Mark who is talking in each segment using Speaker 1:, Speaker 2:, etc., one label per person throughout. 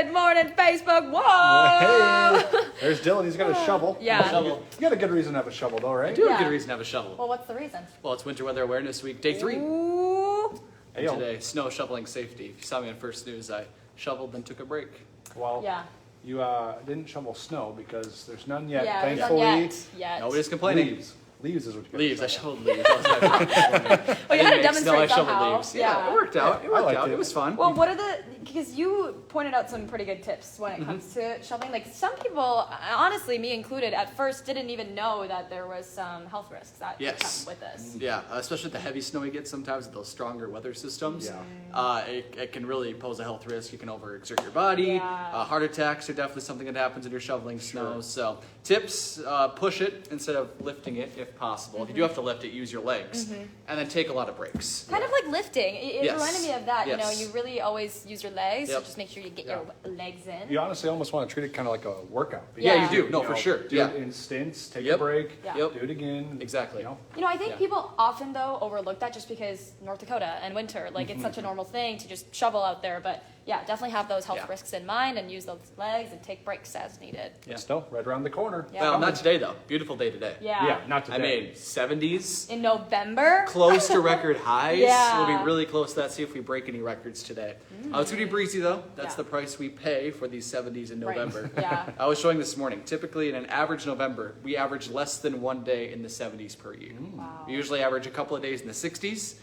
Speaker 1: Good morning, Facebook. Whoa!
Speaker 2: Hey, there's Dillon. He's got a shovel.
Speaker 1: Yeah.
Speaker 2: You got a good reason to have a shovel, though, right?
Speaker 3: I do have a
Speaker 1: Yeah.
Speaker 3: good reason to have a shovel.
Speaker 1: Well, what's the reason?
Speaker 3: Well, it's Winter Weather Awareness Week, day 3.
Speaker 1: Ooh.
Speaker 3: And today, snow shoveling safety. If you saw me on First News, I shoveled, then took a break.
Speaker 2: Well,
Speaker 1: Yeah.
Speaker 2: you didn't shovel snow because there's none yet,
Speaker 1: Yeah, there's
Speaker 2: thankfully.
Speaker 1: none yet.
Speaker 3: Nobody's complaining.
Speaker 2: Leaves is what you got.
Speaker 3: Leaves. I shoveled leaves. That was my favorite.
Speaker 1: Well, you had to
Speaker 3: I
Speaker 1: demonstrate
Speaker 3: shoveled
Speaker 1: somehow.
Speaker 3: leaves. Yeah, it worked out. It
Speaker 2: I
Speaker 3: worked
Speaker 2: liked
Speaker 3: out.
Speaker 2: it.
Speaker 3: It was fun.
Speaker 1: Well, what are because you pointed out some pretty good tips when it comes to shoveling. Like some people, honestly, me included, at first didn't even know that there was some health risks that could come with this.
Speaker 3: Yeah, especially with the heavy snow we get sometimes with those stronger weather systems.
Speaker 2: Yeah.
Speaker 3: It can really pose a health risk. You can overexert your body.
Speaker 1: Yeah.
Speaker 3: Heart attacks are definitely something that happens when you're shoveling snow.
Speaker 2: Sure.
Speaker 3: So tips, push it instead of lifting it if possible. If you do have to lift it, use your legs. And then take a lot of breaks.
Speaker 1: Kind of like lifting. It
Speaker 3: Yes.
Speaker 1: reminded me of that. You know,
Speaker 3: Yes.
Speaker 1: you really always use your legs, so
Speaker 3: Yep.
Speaker 1: just make sure you get your legs in.
Speaker 2: You honestly almost want to treat it kind of like a workout.
Speaker 1: Yeah,
Speaker 3: you do. No,
Speaker 2: You
Speaker 3: for
Speaker 2: know,
Speaker 3: sure.
Speaker 2: Do
Speaker 3: Yeah.
Speaker 2: it in stints, take a
Speaker 3: Yep.
Speaker 2: break,
Speaker 1: Yeah.
Speaker 3: Yep.
Speaker 2: do it again.
Speaker 3: Exactly.
Speaker 2: You know?
Speaker 1: You know, I think
Speaker 3: Yeah.
Speaker 1: people often, though, overlook that just because North Dakota and winter, like, it's such a normal thing to just shovel out there. But, yeah, definitely have those health
Speaker 3: Yeah.
Speaker 1: risks in mind and use those legs and take breaks as needed.
Speaker 3: Yeah.
Speaker 2: Snow right around the corner.
Speaker 1: Yeah.
Speaker 3: Well, not today though. Beautiful day today.
Speaker 1: Yeah.
Speaker 2: Yeah, not today.
Speaker 3: I mean, 70s.
Speaker 1: In November?
Speaker 3: Close to record highs.
Speaker 1: Yeah.
Speaker 3: We'll be really close to that. See if we break any records today. It's gonna be breezy though. That's
Speaker 1: Yeah.
Speaker 3: the price we pay for these 70s in
Speaker 1: Right.
Speaker 3: November.
Speaker 1: Yeah.
Speaker 3: I was showing this morning. Typically, in an average November, we average less than one day in the 70s per year.
Speaker 1: Wow.
Speaker 3: We usually average a couple of days in the 60s.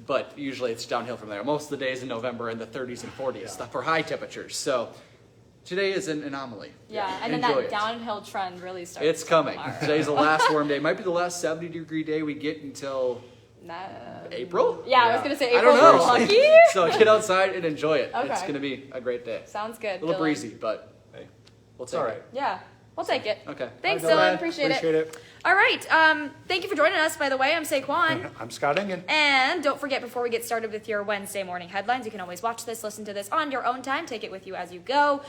Speaker 3: But usually it's downhill from there. Most of the days in November in the 30s and 40s for high temperatures. So today is an anomaly.
Speaker 1: Yeah, and then
Speaker 3: Enjoy
Speaker 1: that
Speaker 3: it.
Speaker 1: downhill trend really starts.
Speaker 3: It's coming.
Speaker 1: tomorrow.
Speaker 3: Today's the last warm day. Might be the last 70-degree day we get until
Speaker 1: Nah.
Speaker 3: April?
Speaker 1: Yeah, I was going to say
Speaker 3: I
Speaker 1: April.
Speaker 3: don't know.
Speaker 1: Lucky.
Speaker 3: So get outside and enjoy it. It's
Speaker 1: Okay.
Speaker 3: going to be a great day.
Speaker 1: Sounds good.
Speaker 3: A little
Speaker 1: Dillon.
Speaker 3: breezy, but
Speaker 2: Hey,
Speaker 3: we'll
Speaker 2: it's
Speaker 3: take
Speaker 2: all
Speaker 3: it.
Speaker 2: right.
Speaker 1: Yeah, we'll take it.
Speaker 3: Okay.
Speaker 1: Thanks,
Speaker 2: Bye,
Speaker 1: Dillon. Appreciate
Speaker 2: it.
Speaker 1: All right. Thank you for joining us, by the way. I'm Saquon.
Speaker 2: I'm Scott Ingen.
Speaker 1: And don't forget, before we get started with your Wednesday morning headlines, you can always watch this, listen to this on your own time, take it with you as you go.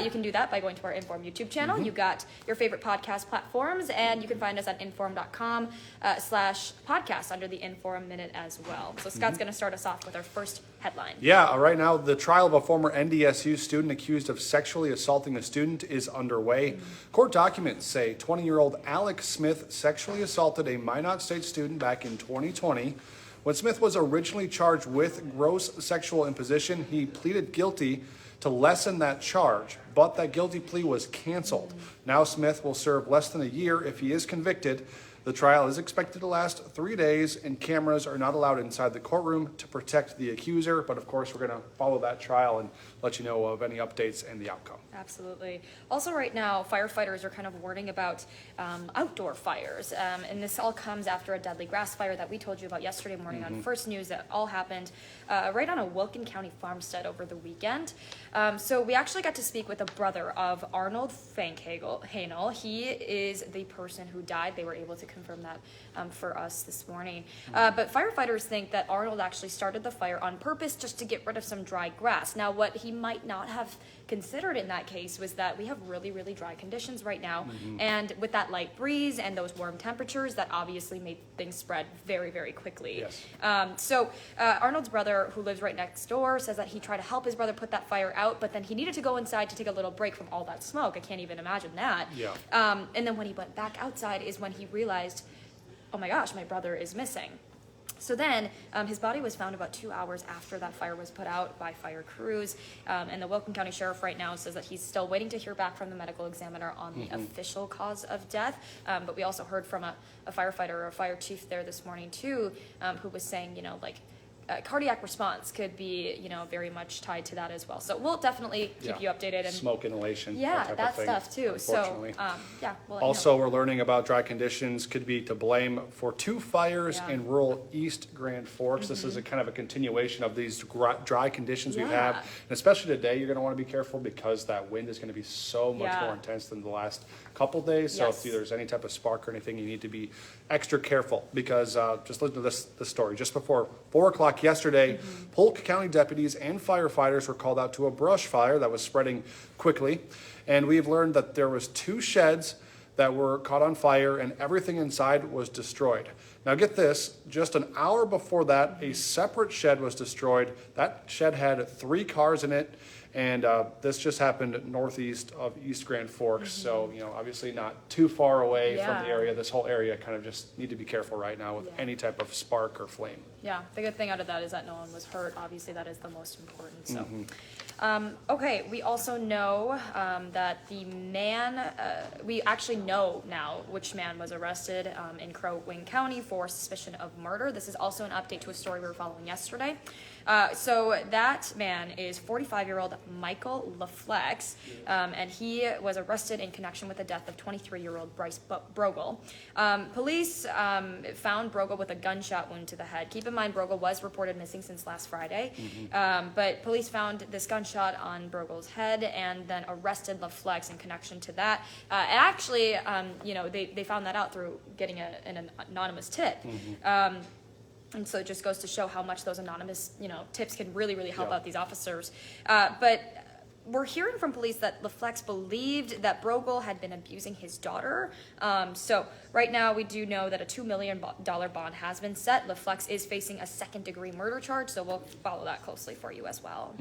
Speaker 1: You can do that by going to our InForum YouTube channel. You got your favorite podcast platforms, and you can find us at inforum.com/podcast under the InForum Minute as well. So Scott's going to start us off with our first headline.
Speaker 2: Yeah, right now the trial of a former NDSU student accused of sexually assaulting a student is underway. Court documents say 20-year-old Alex Smith sexually assaulted a Minot State student back in 2020. When Smith was originally charged with gross sexual imposition, he pleaded guilty to lessen that charge, but that guilty plea was canceled. Now Smith will serve less than a year if he is convicted. The trial is expected to last 3 days, and cameras are not allowed inside the courtroom to protect the accuser. But of course, we're going to follow that trial and let you know of any updates and the outcome.
Speaker 1: Absolutely. Also, right now, firefighters are kind of warning about outdoor fires. And this all comes after a deadly grass fire that we told you about yesterday morning on First News that all happened right on a Wilkin County farmstead over the weekend. So we actually got to speak with a brother of Arnold Hanel. He is the person who died. They were able to confirm that for us this morning. But firefighters think that Arnold actually started the fire on purpose just to get rid of some dry grass. Now, what he might not have considered in that case was that we have really, really dry conditions right now. And with that light breeze and those warm temperatures, that obviously made things spread very, very quickly.
Speaker 2: Yes.
Speaker 1: So Arnold's brother, who lives right next door, says that he tried to help his brother put that fire out, but then he needed to go inside to take a little break from all that smoke. I can't even imagine that.
Speaker 2: Yeah.
Speaker 1: And then when he went back outside is when he realized, oh my gosh, my brother is missing. So then his body was found about 2 hours after that fire was put out by fire crews. And the Wilkin County Sheriff right now says that he's still waiting to hear back from the medical examiner on the official cause of death. But we also heard from a firefighter or a fire chief there this morning too, who was saying, you know, like, cardiac response could be, you know, very much tied to that as well. So we'll definitely keep you updated. And
Speaker 2: smoke inhalation.
Speaker 1: yeah,
Speaker 2: type
Speaker 1: that
Speaker 2: of thing,
Speaker 1: stuff too. So
Speaker 2: unfortunately.
Speaker 1: yeah, we'll let you know.
Speaker 2: Also, we're learning about dry conditions could be to blame for 2 fires
Speaker 1: Yeah.
Speaker 2: in rural East Grand Forks. This is a kind of a continuation of these dry conditions we have.
Speaker 1: Yeah.
Speaker 2: And especially today, you're going to want to be careful because that wind is going to be so much
Speaker 1: Yeah.
Speaker 2: more intense than the last couple days. So
Speaker 1: Yes.
Speaker 2: if there's any type of spark or anything, you need to be extra careful this listen to this story. Just before 4 o'clock yesterday, Polk County deputies and firefighters were called out to a brush fire that was spreading quickly. And we've learned that there was 2 sheds that were caught on fire and everything inside was destroyed. Now get this, just an hour before that, a separate shed was destroyed. That shed had 3 cars in it, and this just happened northeast of East Grand Forks. So, obviously not too far away from the area. This whole area kind of just need to be careful right now with any type of spark or flame.
Speaker 1: Yeah, the good thing out of that is that no one was hurt. Obviously, that is the most important. So, okay, we also know that the man, we actually know now which man was arrested in Wilkin County for suspicion of murder. This is also an update to a story we were following yesterday. So that man is 45-year-old Michael LaFlex, and he was arrested in connection with the death of 23-year-old Bryce Brogel. Police found Brogel with a gunshot wound to the head. Keep in mind, Brogel was reported missing since last Friday, but police found this gunshot on Brogel's head and then arrested LaFlex in connection to that. And actually, they found that out through getting an anonymous tip. And so it just goes to show how much those anonymous, tips can really, really help out these officers. But we're hearing from police that LaFlex believed that Brogel had been abusing his daughter. So right now we do know that a $2 million bond has been set. LaFlex is facing a second-degree murder charge, so we'll follow that closely for you as well.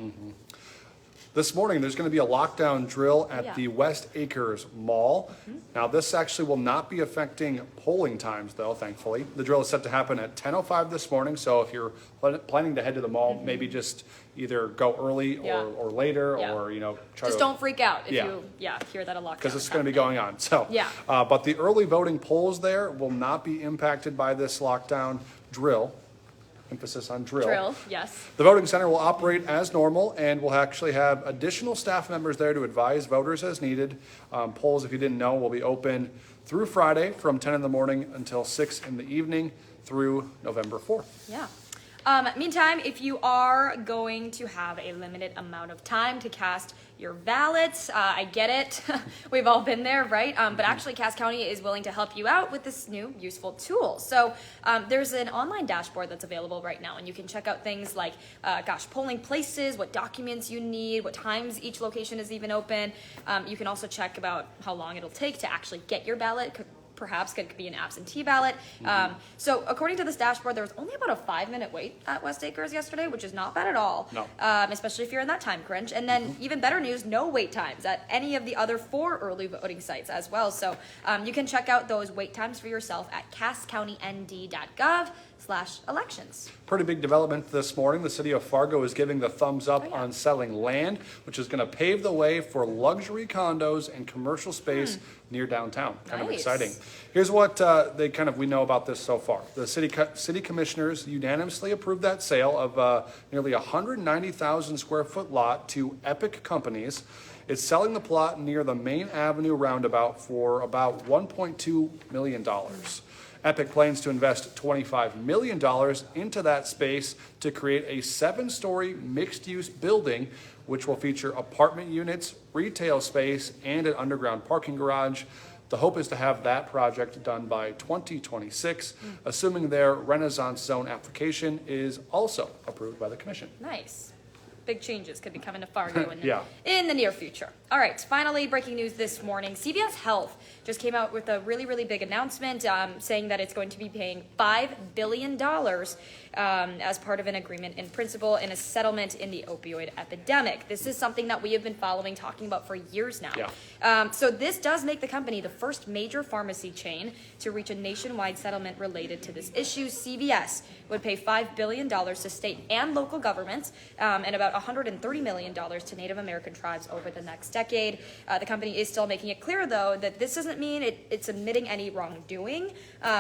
Speaker 2: This morning, there's going to be a lockdown drill at the West Acres Mall. Now, this actually will not be affecting polling times, though, thankfully. The drill is set to happen at 10:05 this morning, so if you're planning to head to the mall, maybe just either go early or later or, try
Speaker 1: Just
Speaker 2: to...
Speaker 1: don't freak out if you hear that a lockdown
Speaker 2: Because it's going to be going on. So, but the early voting polls there will not be impacted by this lockdown drill. Emphasis on drill.
Speaker 1: Drill, yes.
Speaker 2: The voting center will operate as normal, and we'll actually have additional staff members there to advise voters as needed. Polls, if you didn't know, will be open through Friday from 10 in the morning until 6 in the evening through November 4th.
Speaker 1: Yeah. Meantime, if you are going to have a limited amount of time to cast your ballots, I get it. We've all been there, right? But actually, Cass County is willing to help you out with this new useful tool. So there's an online dashboard that's available right now, and you can check out things like, polling places, what documents you need, what times each location is even open. You can also check about how long it'll take to actually get your ballot. Perhaps could be an absentee ballot. So according to this dashboard, there was only about a 5-minute wait at West Acres yesterday, which is not bad at all.
Speaker 2: No.
Speaker 1: Especially if you're in that time crunch. And then even better news, no wait times at any of the other 4 early voting sites as well. So you can check out those wait times for yourself at casscountynd.gov/elections.
Speaker 2: Pretty big development this morning. The city of Fargo is giving the thumbs up on selling land, which is going to pave the way for luxury condos and commercial space near downtown. Kind of exciting. Here's what we know about this so far. The city commissioners unanimously approved that sale of nearly 190,000 square foot lot to Epic Companies. It's selling the plot near the Main Avenue roundabout for about $1.2 million. Epic plans to invest $25 million into that space to create a 7-story mixed-use building, which will feature apartment units, retail space, and an underground parking garage. The hope is to have that project done by 2026, assuming their Renaissance Zone application is also approved by the commission.
Speaker 1: Nice. Big changes could be coming to Fargo in the near future. All right, finally, breaking news this morning. CVS Health just came out with a really, really big announcement saying that it's going to be paying $5 billion as part of an agreement in principle in a settlement in the opioid epidemic. This is something that we have been talking about for years now. So this does make the company the first major pharmacy chain to reach a nationwide settlement related to this issue. CVS would pay $5 billion to state and local governments and about $130 million to Native American tribes over the next decade. The company is still making it clear, though, that this doesn't mean it's admitting any wrongdoing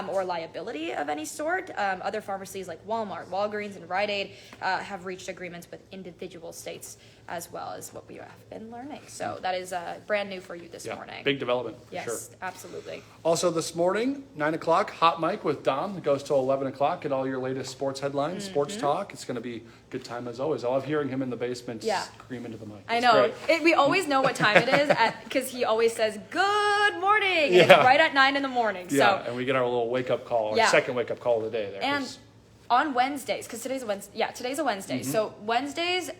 Speaker 1: or liability of any sort. Other pharmacies like Walmart, Walgreens, and Rite Aid have reached agreements with individual states, as well as what we have been learning. So that is brand new for you this morning.
Speaker 2: Big development.
Speaker 1: Yes,
Speaker 2: sure.
Speaker 1: Absolutely.
Speaker 2: Also this morning, 9 o'clock, Hot Mic with Dom. It goes till 11 o'clock. Get all your latest sports headlines, sports talk. It's going to be a good time as always. I love hearing him in the basement scream into the mic.
Speaker 1: I know. We always know what time it is because he always says, "Good morning," and it's right at 9 in the morning.
Speaker 2: Yeah, and we get our little wake-up call, our second wake-up call of the day there.
Speaker 1: And on Wednesdays, because today's a Wednesday. Yeah, today's a Wednesday. So Wednesdays,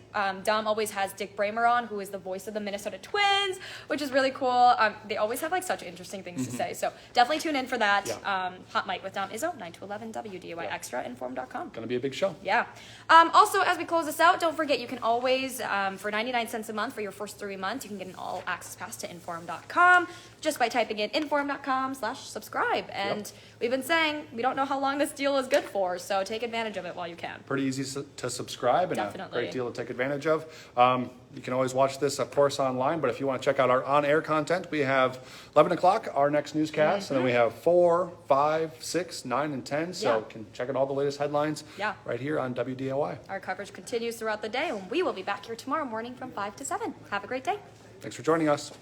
Speaker 1: Dom always has Dick Bramer on, who is the voice of the Minnesota Twins, which is really cool. They always have like such interesting things to say. So definitely tune in for that.
Speaker 2: Yeah.
Speaker 1: Hot Mic with Dom Izzo, 9 to 11, WDAY Extra, InForum.com.
Speaker 2: Gonna be a big show.
Speaker 1: Yeah. Also, as we close this out, don't forget you can always, for 99 cents a month for your first 3 months, you can get an all access pass to InForum.com just by typing in InForum.com/subscribe. And we've been saying we don't know how long this deal is good for, so take advantage of it while you can.
Speaker 2: Pretty easy to subscribe and
Speaker 1: Definitely.
Speaker 2: a great deal to take advantage of. You can always watch this, of course, online, but if you want to check out our on-air content, we have 11 o'clock, our next newscast, and then we have 4, 5, 6, 9, and 10, so you can check out all the latest headlines right here on WDAY.
Speaker 1: Our coverage continues throughout the day, and we will be back here tomorrow morning from 5 to 7. Have a great day.
Speaker 2: Thanks for joining us.